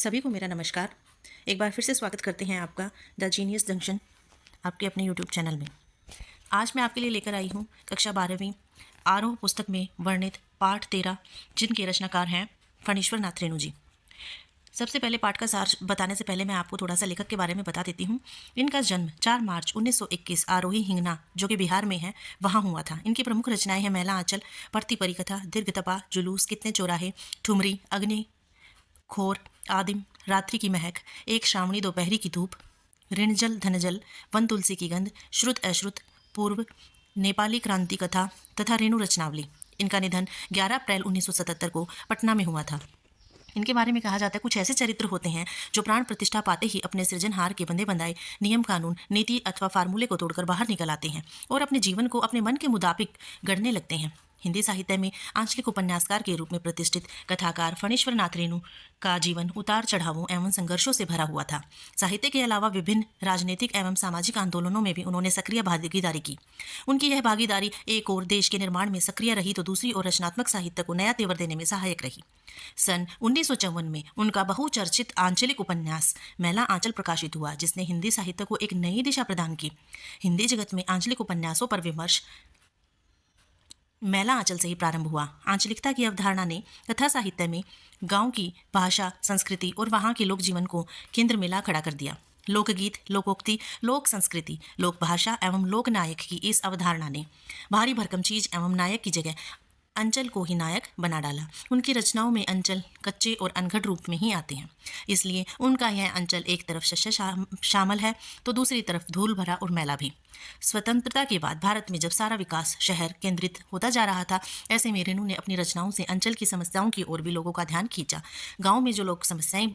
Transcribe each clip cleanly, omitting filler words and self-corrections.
सभी को मेरा नमस्कार। एक बार फिर से स्वागत करते हैं आपका द जीनियस जंक्शन आपके अपने यूट्यूब चैनल में। आज मैं आपके लिए लेकर आई हूँ कक्षा 12वीं आरोह पुस्तक में वर्णित पाठ 13, जिनके रचनाकार हैं फणीश्वर नाथ रेणु जी। सबसे पहले पाठ का सार बताने से पहले मैं आपको थोड़ा सा लेखक के बारे में बता देती हूँ। इनका जन्म 4 मार्च 1921 आरोही हिंगना, जो कि बिहार में है, वहाँ हुआ था। इनकी प्रमुख रचनाएं हैं मैला आंचल, पढ़ती परिकथा, दीर्घतपा, जुलूस, कितने चौराहे, ठुमरी, अग्नि खोर, आदिम, रात्रि की महक, एक श्रावणी दोपहरी की धूप, ऋणजल धनजल, वन तुलसी की गंध, श्रुत अश्रुत, पूर्व, नेपाली क्रांति कथा तथा रेणु रचनावली। इनका निधन 11 अप्रैल 1977 को पटना में हुआ था। इनके बारे में कहा जाता है, कुछ ऐसे चरित्र होते हैं जो प्राण प्रतिष्ठा पाते ही अपने सृजनहार के बंधे बंधाए नियम कानून नीति अथवा फार्मूले को तोड़कर बाहर निकल आते हैं और अपने जीवन को अपने मन के मुताबिक गढ़ने लगते हैं। हिंदी साहित्य में आंचलिक उपन्यासकार के रूप में प्रतिष्ठित कथाकार फणीश्वर नाथ रेणु का जीवन उतार चढ़ावों एवं संघर्षों से भरा हुआ था। साहित्य के अलावा विभिन्न राजनीतिक एवं सामाजिक आंदोलनों में भी उन्होंने सक्रिय भागीदारी की। उनकी यह भागीदारी एक ओर देश के निर्माण में सक्रिय रही तो दूसरी ओर रचनात्मक साहित्य को नया तेवर देने में सहायक रही। सन 1954 में उनका बहुचर्चित आंचलिक उपन्यास मैला आंचल प्रकाशित हुआ, जिसने हिंदी साहित्य को एक नई दिशा प्रदान की। हिंदी जगत में आंचलिक उपन्यासों पर विमर्श मैला आंचल से ही प्रारंभ हुआ। आंचलिकता की अवधारणा ने कथा साहित्य में गांव की भाषा, संस्कृति और वहां के लोक जीवन को केंद्र में ला खड़ा कर दिया। लोकगीत, लोकोक्ति, लोक संस्कृति, लोक भाषा एवं लोक नायक की इस अवधारणा ने भारी भरकम चीज एवं नायक की जगह अंचल को ही नायक बना डाला। उनकी रचनाओं में अंचल कच्चे और अनघट रूप में ही आते हैं, इसलिए उनका यह अंचल एक तरफ शस्य शामिल है तो दूसरी तरफ धूल भरा और मैला भी। स्वतंत्रता के बाद भारत में जब सारा विकास शहर केंद्रित होता जा रहा था, ऐसे में रेणु ने अपनी रचनाओं से अंचल की समस्याओं की ओर भी लोगों का ध्यान खींचा। गाँव में जो लोग समस्याएं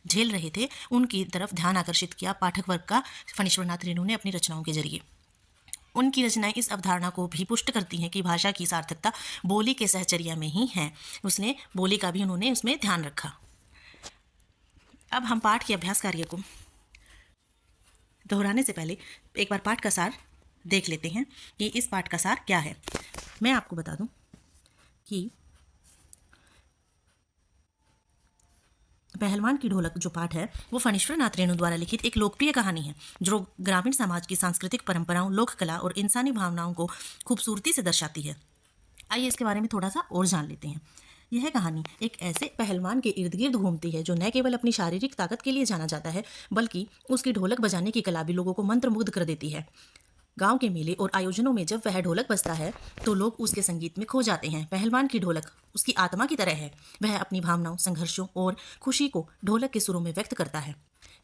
झेल रहे थे उनकी तरफ ध्यान आकर्षित किया पाठक वर्ग का फणीश्वर नाथ रेणु ने अपनी रचनाओं के जरिए। उनकी रचनाएं इस अवधारणा को भी पुष्ट करती हैं कि भाषा की सार्थकता बोली के सहचर्या में ही है। उसने बोली का भी उन्होंने उसमें ध्यान रखा। अब हम पाठ के अभ्यास कार्य को दोहराने से पहले एक बार पाठ का सार देख लेते हैं कि इस पाठ का सार क्या है। मैं आपको बता दूं कि पहलवान की ढोलक जो पाठ है वो फणीश्वर नाथ रेणु द्वारा लिखित एक लोकप्रिय कहानी है जो ग्रामीण समाज की सांस्कृतिक परंपराओं, लोक कला और इंसानी भावनाओं को खूबसूरती से दर्शाती है। आइए इसके बारे में थोड़ा सा और जान लेते हैं। यह कहानी एक ऐसे पहलवान के इर्द गिर्द घूमती है जो न केवल अपनी शारीरिक ताकत के लिए जाना जाता है, बल्कि उसकी ढोलक बजाने की कला भी लोगों को मंत्रमुग्ध कर देती है। गांव के मेले और आयोजनों में जब वह ढोलक बजता है तो लोग उसके संगीत में खो जाते हैं। पहलवान की ढोलक उसकी आत्मा की तरह है। वह अपनी भावनाओं, संघर्षों और खुशी को ढोलक के सुरों में व्यक्त करता है।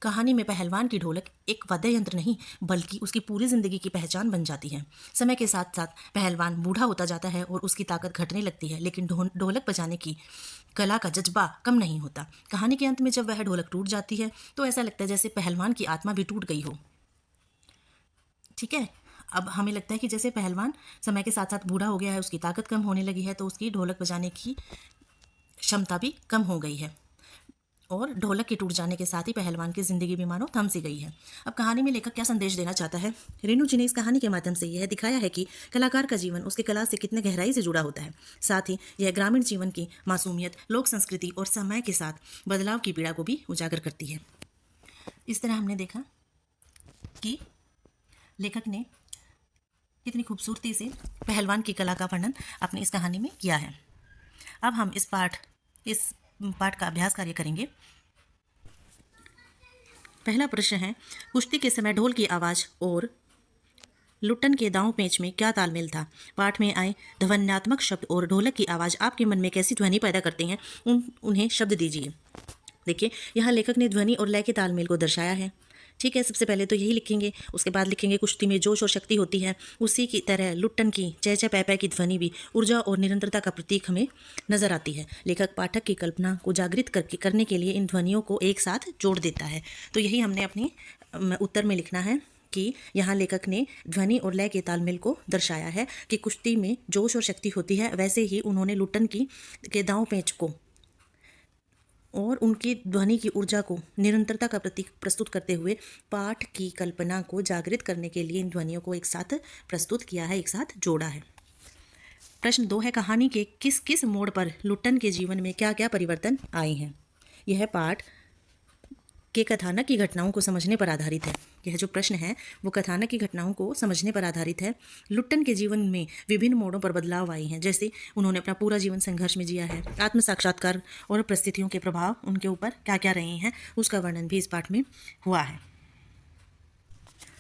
कहानी में पहलवान की ढोलक एक वाद्य यंत्र नहीं बल्कि उसकी पूरी जिंदगी की पहचान बन जाती है। समय के साथ साथ पहलवान बूढ़ा होता जाता है और उसकी ताकत घटने लगती है, लेकिन ढोलक बजाने की कला का जज्बा कम नहीं होता। कहानी के अंत में जब वह ढोलक टूट जाती है तो ऐसा लगता है जैसे पहलवान की आत्मा भी टूट गई हो। ठीक है, अब हमें लगता है कि जैसे पहलवान समय के साथ साथ बूढ़ा हो गया है, उसकी ताकत कम होने लगी है, तो उसकी ढोलक बजाने की क्षमता भी कम हो गई है और ढोलक के टूट जाने के साथ ही पहलवान की जिंदगी भी मानो थम सी गई है। अब कहानी में लेखक क्या संदेश देना चाहता है? रेणु जी ने इस कहानी के माध्यम से यह दिखाया है कि कलाकार का जीवन उसके कला से कितने गहराई से जुड़ा होता है। साथ ही यह ग्रामीण जीवन की मासूमियत, लोक संस्कृति और समय के साथ बदलाव की पीड़ा को भी उजागर करती है। इस तरह हमने देखा कि लेखक ने कितनी खूबसूरती से पहलवान की कला का वर्णन अपनी इस कहानी में किया है। अब हम इस पाठ का अभ्यास कार्य करेंगे। पहला प्रश्न है, कुश्ती के समय ढोल की आवाज़ और लुट्टन के दांव पेंच में क्या तालमेल था? पाठ में आए ध्वन्यात्मक शब्द और ढोलक की आवाज़ आपके मन में कैसी ध्वनि पैदा करते हैं, उन्हें शब्द दीजिए। देखिए, यहाँ लेखक ने ध्वनि और लय के तालमेल को दर्शाया है। ठीक है, सबसे पहले तो यही लिखेंगे, उसके बाद लिखेंगे कुश्ती में जोश और शक्ति होती है। उसी की तरह लुट्टन की चै चै पै पै की ध्वनि भी ऊर्जा और निरंतरता का प्रतीक हमें नजर आती है। लेखक पाठक की कल्पना को जागृत करने के लिए इन ध्वनियों को एक साथ जोड़ देता है। तो यही हमने अपने उत्तर में लिखना है कि यहाँ लेखक ने ध्वनि और लय के तालमेल को दर्शाया है कि कुश्ती में जोश और शक्ति होती है, वैसे ही उन्होंने लुट्टन के दांव पेंच को और उनकी ध्वनि की ऊर्जा को निरंतरता का प्रतीक प्रस्तुत करते हुए पाठ की कल्पना को जागृत करने के लिए इन ध्वनियों को एक साथ प्रस्तुत किया है, एक साथ जोड़ा है। प्रश्न 2 है, कहानी के किस किस मोड़ पर लुट्टन के जीवन में क्या क्या परिवर्तन आए हैं? यह पाठ के कथानक की घटनाओं को समझने पर आधारित है। यह जो प्रश्न है वो कथानक की घटनाओं को समझने पर आधारित है। लुट्टन के जीवन में विभिन्न मोड़ों पर बदलाव आए हैं, जैसे उन्होंने अपना पूरा जीवन संघर्ष में जिया है, आत्म साक्षात्कार और परिस्थितियों के प्रभाव उनके ऊपर क्या क्या रहे हैं उसका वर्णन भी इस पाठ में हुआ है।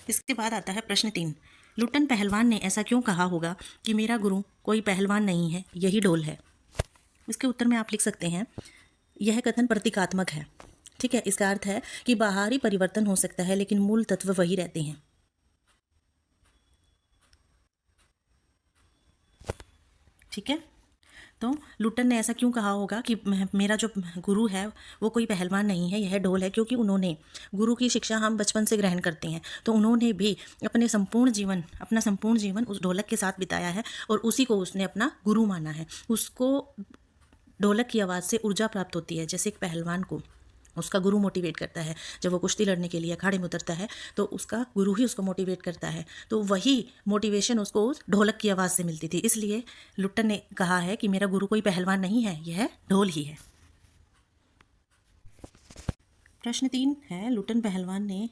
इसके बाद आता है प्रश्न 3। लुट्टन पहलवान ने ऐसा क्यों कहा होगा कि मेरा गुरु कोई पहलवान नहीं है, यही ढोल है। इसके उत्तर में आप लिख सकते हैं, यह कथन प्रतीकात्मक है। ठीक है, इसका अर्थ है कि बाहरी परिवर्तन हो सकता है लेकिन मूल तत्व वही रहते हैं। ठीक है, तो लुट्टन ने ऐसा क्यों कहा होगा कि मेरा जो गुरु है वो कोई पहलवान नहीं है, यह ढोल है, क्योंकि उन्होंने गुरु की शिक्षा हम बचपन से ग्रहण करते हैं, तो उन्होंने भी अपना संपूर्ण जीवन उस ढोलक के साथ बिताया है और उसी को उसने अपना गुरु माना है। उसको ढोलक की आवाज़ से ऊर्जा प्राप्त होती है, जैसे एक पहलवान को उसका गुरु मोटिवेट करता है। जब वो कुश्ती लड़ने के लिए अखाड़े में उतरता है तो उसका गुरु ही उसको मोटिवेट करता है, तो वही मोटिवेशन उसको उस ढोलक की आवाज़ से मिलती थी। इसलिए लुट्टन ने कहा है कि मेरा गुरु कोई पहलवान नहीं है, यह ढोल ही है। प्रश्न 3 है, लुट्टन पहलवान ने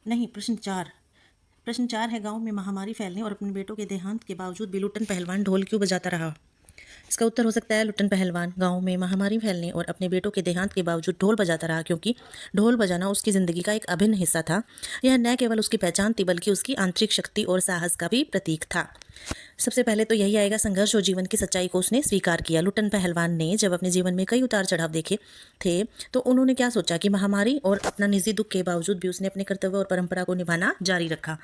नहीं, प्रश्न 4 है, गांव में महामारी फैलने और अपने बेटों के देहांत के बावजूद भी लुट्टन पहलवान ढोल क्यों बजाता रहा। इसका उत्तर हो सकता है, लुट्टन पहलवान गांव में महामारी फैलने और अपने बेटों के देहांत के बावजूद ढोल बजाता रहा, क्योंकि ढोल बजाना उसकी ज़िंदगी का एक अभिन्न हिस्सा था। यह न केवल उसकी पहचान थी बल्कि उसकी आंतरिक शक्ति और साहस का भी प्रतीक था। सबसे पहले तो यही आएगा, संघर्ष और जीवन की सच्चाई को उसने स्वीकार किया। लुट्टन पहलवान ने जब अपने जीवन में कई उतार चढ़ाव देखे थे तो उन्होंने क्या सोचा कि महामारी और अपना निजी दुख के बावजूद भी उसने अपने कर्तव्य और परंपरा को निभाना जारी रखा।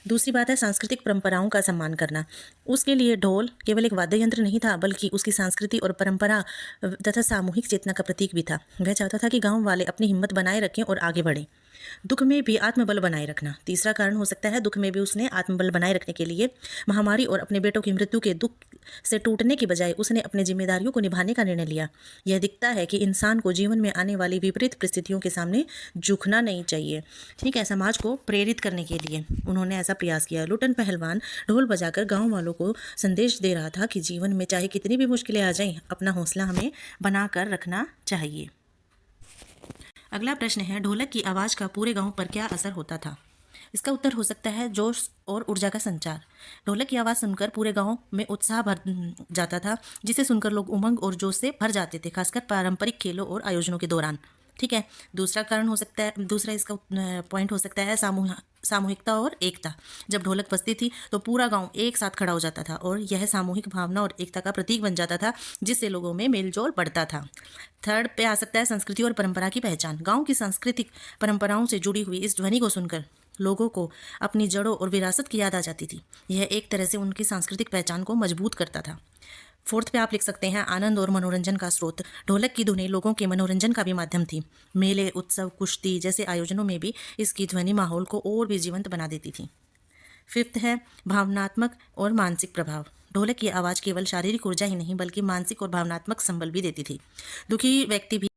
दूसरी बात है सांस्कृतिक परंपराओं का सम्मान करना। उसके लिए ढोल केवल एक वाद्य यंत्र नहीं था बल्कि उसकी संस्कृति और परंपरा तथा सामूहिक चेतना का प्रतीक भी था। वह चाहता था कि गाँव वाले अपनी हिम्मत बनाए रखें और आगे बढ़ें। दुख में भी आत्मबल बनाए रखना तीसरा कारण हो सकता है। दुख में भी उसने आत्मबल बनाए रखने के लिए महामारी और अपने बेटों की मृत्यु के दुख से टूटने की बजाय उसने अपनी जिम्मेदारियों को निभाने का निर्णय लिया। यह दिखता है कि इंसान को जीवन में आने वाली विपरीत परिस्थितियों के सामने झुकना नहीं चाहिए। ठीक है, समाज को प्रेरित करने के लिए उन्होंने ऐसा प्रयास किया। लुट्टन पहलवान ढोल बजाकर गाँव वालों को संदेश दे रहा था कि जीवन में चाहे कितनी भी मुश्किलें आ जाएं, अपना हौसला हमें बनाकर रखना चाहिए। अगला प्रश्न है, ढोलक की आवाज़ का पूरे गांव पर क्या असर होता था। इसका उत्तर हो सकता है जोश और ऊर्जा का संचार। ढोलक की आवाज़ सुनकर पूरे गांव में उत्साह भर जाता था, जिसे सुनकर लोग उमंग और जोश से भर जाते थे, खासकर पारंपरिक खेलों और आयोजनों के दौरान। ठीक है, दूसरा इसका पॉइंट हो सकता है सामूहिकता और एकता। जब ढोलक बजती थी तो पूरा गांव एक साथ खड़ा हो जाता था और यह सामूहिक भावना और एकता का प्रतीक बन जाता था, जिससे लोगों में मेलजोल बढ़ता था। थर्ड पे आ सकता है संस्कृति और परंपरा की पहचान। गांव की सांस्कृतिक परंपराओं से जुड़ी हुई इस ध्वनि को सुनकर लोगों को अपनी जड़ों और विरासत की याद आ जाती थी। यह एक तरह से उनकी सांस्कृतिक पहचान को मजबूत करता था। फोर्थ पे आप लिख सकते हैं आनंद और मनोरंजन का स्रोत। ढोलक की धुनें लोगों के मनोरंजन का भी माध्यम थी। मेले, उत्सव, कुश्ती जैसे आयोजनों में भी इसकी ध्वनि माहौल को और भी जीवंत बना देती थी। फिफ्थ है भावनात्मक और मानसिक प्रभाव। ढोलक की आवाज़ केवल शारीरिक ऊर्जा ही नहीं बल्कि मानसिक और भावनात्मक संबल भी देती थी। दुखी व्यक्ति भी